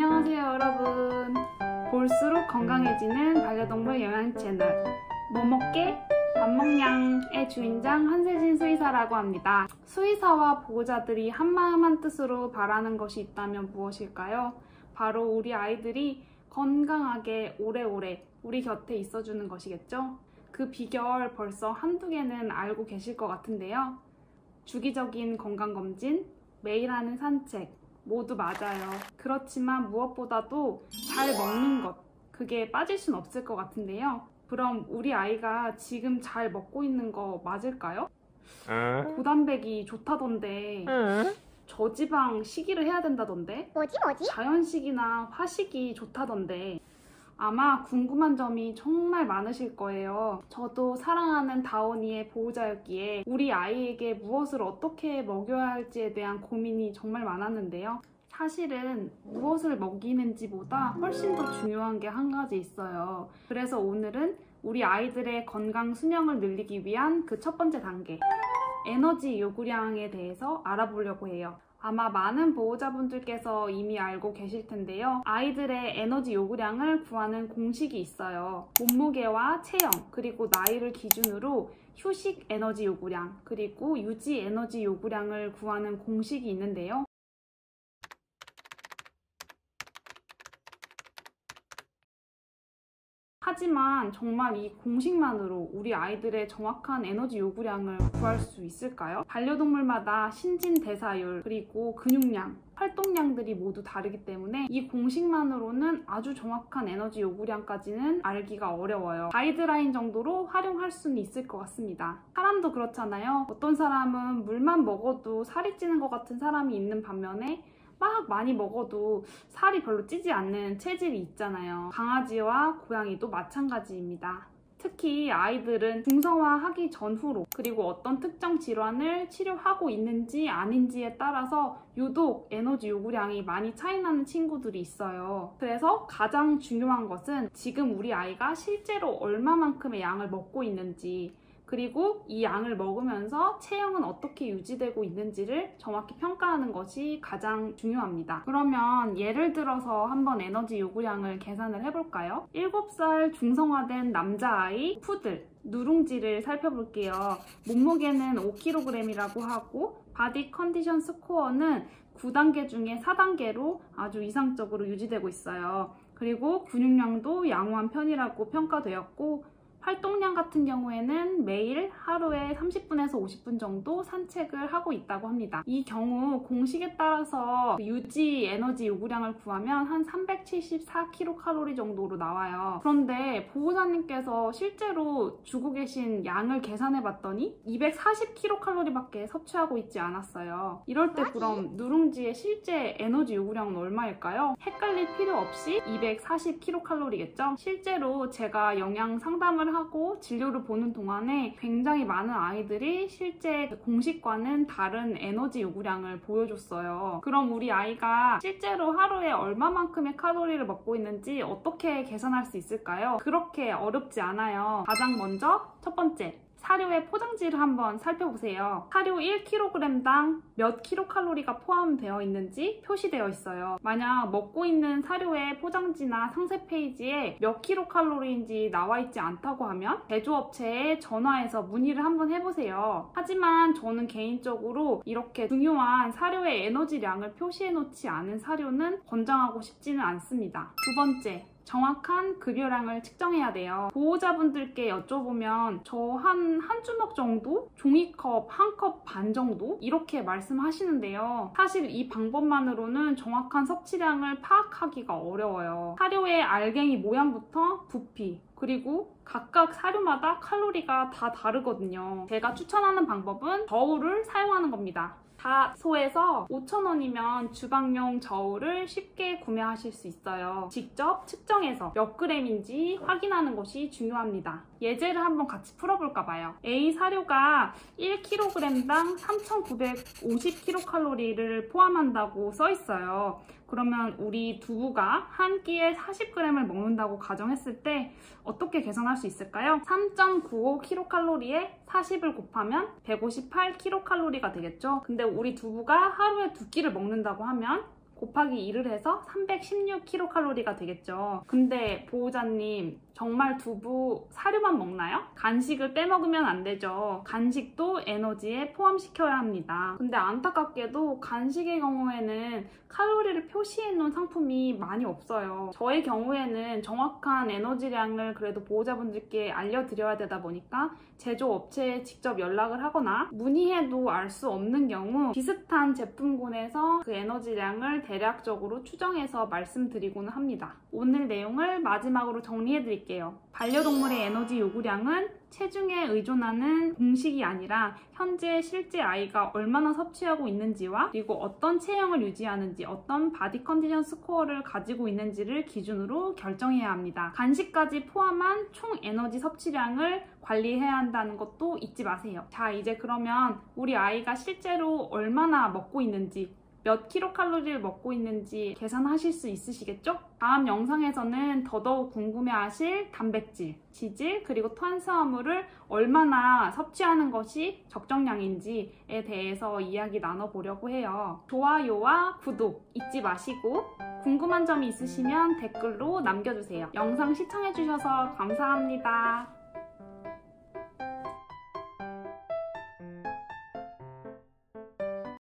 안녕하세요 여러분. 볼수록 건강해지는 반려동물 영양 채널 뭐먹게? 밥먹냥의 주인장 한세진 수의사라고 합니다. 수의사와 보호자들이 한마음 한뜻으로 바라는 것이 있다면 무엇일까요? 바로 우리 아이들이 건강하게 오래오래 우리 곁에 있어주는 것이겠죠? 그 비결 벌써 한두 개는 알고 계실 것 같은데요. 주기적인 건강검진, 매일 하는 산책 모두 맞아요. 그렇지만 무엇보다도 잘 먹는 것, 그게 빠질 순 없을 것 같은데요. 그럼 우리 아이가 지금 잘 먹고 있는 거 맞을까요? 고단백이 좋다던데 저지방 식이를 해야 된다던데 뭐지? 자연식이나 화식이 좋다던데 아마 궁금한 점이 정말 많으실 거예요. 저도 사랑하는 다온이의 보호자였기에 우리 아이에게 무엇을 어떻게 먹여야 할지에 대한 고민이 정말 많았는데요. 사실은 무엇을 먹이는지보다 훨씬 더 중요한 게 한 가지 있어요. 그래서 오늘은 우리 아이들의 건강 수명을 늘리기 위한 그 첫 번째 단계, 에너지 요구량에 대해서 알아보려고 해요. 아마 많은 보호자분들께서 이미 알고 계실 텐데요. 아이들의 에너지 요구량을 구하는 공식이 있어요. 몸무게와 체형, 그리고 나이를 기준으로 휴식 에너지 요구량, 그리고 유지 에너지 요구량을 구하는 공식이 있는데요. 하지만 정말 이 공식만으로 우리 아이들의 정확한 에너지 요구량을 구할 수 있을까요? 반려동물마다 신진대사율, 그리고 근육량, 활동량들이 모두 다르기 때문에 이 공식만으로는 아주 정확한 에너지 요구량까지는 알기가 어려워요. 가이드라인 정도로 활용할 수는 있을 것 같습니다. 사람도 그렇잖아요. 어떤 사람은 물만 먹어도 살이 찌는 것 같은 사람이 있는 반면에 막 많이 먹어도 살이 별로 찌지 않는 체질이 있잖아요. 강아지와 고양이도 마찬가지입니다. 특히 아이들은 중성화하기 전후로, 그리고 어떤 특정 질환을 치료하고 있는지 아닌지에 따라서 유독 에너지 요구량이 많이 차이나는 친구들이 있어요. 그래서 가장 중요한 것은 지금 우리 아이가 실제로 얼마만큼의 양을 먹고 있는지, 그리고 이 양을 먹으면서 체형은 어떻게 유지되고 있는지를 정확히 평가하는 것이 가장 중요합니다. 그러면 예를 들어서 한번 에너지 요구량을 계산을 해볼까요? 7살 중성화된 남자아이 푸들 누룽지를 살펴볼게요. 몸무게는 5kg이라고 하고 바디 컨디션 스코어는 9단계 중에 4단계로 아주 이상적으로 유지되고 있어요. 그리고 근육량도 양호한 편이라고 평가되었고, 활동량 같은 경우에는 매일 하루에 30분에서 50분 정도 산책을 하고 있다고 합니다. 이 경우 공식에 따라서 유지 에너지 요구량을 구하면 한 374kcal 정도로 나와요. 그런데 보호자님께서 실제로 주고 계신 양을 계산해 봤더니 240kcal 밖에 섭취하고 있지 않았어요. 이럴 때 그럼 누룽지의 실제 에너지 요구량은 얼마일까요? 헷갈릴 필요 없이 240kcal겠죠? 실제로 제가 영양 상담을 하고 진료를 보는 동안에 굉장히 많은 아이들이 실제 공식과는 다른 에너지 요구량을 보여줬어요. 그럼 우리 아이가 실제로 하루에 얼마만큼의 칼로리를 먹고 있는지 어떻게 계산할 수 있을까요? 그렇게 어렵지 않아요. 가장 먼저 첫 번째, 사료의 포장지를 한번 살펴보세요. 사료 1kg당 몇 킬로칼로리가 포함되어 있는지 표시되어 있어요. 만약 먹고 있는 사료의 포장지나 상세 페이지에 몇 킬로칼로리인지 나와 있지 않다고 하면 제조업체에 전화해서 문의를 한번 해보세요. 하지만 저는 개인적으로 이렇게 중요한 사료의 에너지량을 표시해 놓지 않은 사료는 권장하고 싶지는 않습니다. 두 번째, 정확한 급여량을 측정해야 돼요. 보호자분들께 여쭤보면 저 한 주먹 정도? 종이컵 한 컵 반 정도? 이렇게 말씀하시는데요. 사실 이 방법만으로는 정확한 섭취량을 파악하기가 어려워요. 사료의 알갱이 모양부터 부피, 그리고 각각 사료마다 칼로리가 다 다르거든요. 제가 추천하는 방법은 저울을 사용하는 겁니다. 다소에서 5,000원이면 주방용 저울을 쉽게 구매하실 수 있어요. 직접 측정해서 몇 그램인지 확인하는 것이 중요합니다. 예제를 한번 같이 풀어볼까 봐요. A 사료가 1kg당 3,950kcal를 포함한다고 써 있어요. 그러면 우리 두부가 한 끼에 40g을 먹는다고 가정했을 때 어떻게 계산할 수 있을까요? 3.95kcal에 40을 곱하면 158kcal가 되겠죠? 근데 우리 두부가 하루에 2끼를 먹는다고 하면 곱하기 2를 해서 316kcal가 되겠죠. 근데 보호자님, 정말 두부 사료만 먹나요? 간식을 빼먹으면 안 되죠. 간식도 에너지에 포함시켜야 합니다. 근데 안타깝게도 간식의 경우에는 칼로리를 표시해 놓은 상품이 많이 없어요. 저의 경우에는 정확한 에너지량을 그래도 보호자분들께 알려드려야 되다 보니까 제조업체에 직접 연락을 하거나 문의해도 알 수 없는 경우 비슷한 제품군에서 그 에너지량을 대략적으로 추정해서 말씀드리고는 합니다. 오늘 내용을 마지막으로 정리해 드릴게요. 반려동물의 에너지 요구량은 체중에 의존하는 공식이 아니라 현재 실제 아이가 얼마나 섭취하고 있는지와 그리고 어떤 체형을 유지하는지, 어떤 바디 컨디션 스코어를 가지고 있는지를 기준으로 결정해야 합니다. 간식까지 포함한 총 에너지 섭취량을 관리해야 한다는 것도 잊지 마세요. 자, 이제 그러면 우리 아이가 실제로 얼마나 먹고 있는지, 몇 킬로칼로리를 먹고 있는지 계산하실 수 있으시겠죠? 다음 영상에서는 더더욱 궁금해하실 단백질, 지질, 그리고 탄수화물을 얼마나 섭취하는 것이 적정량인지에 대해서 이야기 나눠보려고 해요. 좋아요와 구독 잊지 마시고 궁금한 점이 있으시면 댓글로 남겨주세요. 영상 시청해주셔서 감사합니다.